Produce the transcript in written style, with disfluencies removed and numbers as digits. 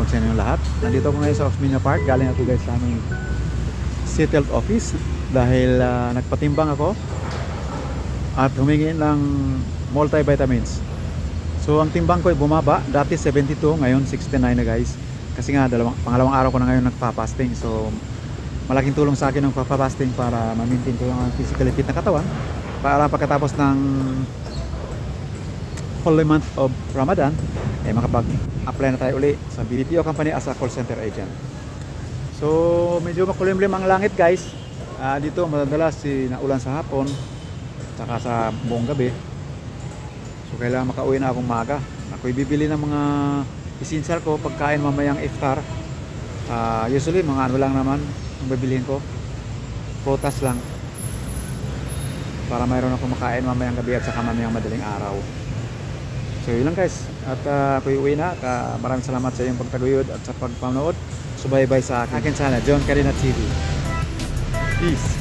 hapon sa inyo lahat. Nandito ako ngayon sa Osmeña Park. Galing ako guys sa aming City Health Office dahil nagpatimbang ako at humingi ng multivitamins. So ang timbang ko ay bumaba, dati 72, ngayon 69 na guys. Kasi nga pangalawang araw ko na ngayon nagpa-fasting. So malaking tulong sa akin ng pagpa-fasting para ma-maintain ko yung physically fit na katawan para pagkatapos ng holy month of Ramadan makapag-apply na tayo uli sa BPO company as a call center agent. So medyo makulimlim ang langit guys. Dito madalas naulan sa hapon saka sa buong gabi. So kailangan makauwi na akong maaga. Ako'y bibili ng mga essential ko pagkain mamayang iftar. Usually mga ano lang naman ang bibilihin ko, prutas lang para mayroon akong makain mamayang gabi at saka mamayang madaling araw. So yun lang guys, at ako'y uwi na. Maraming salamat sa iyong pagtaguyod at sa pagpanood. Subaybay sa akin channel, John Carina TV. Peace.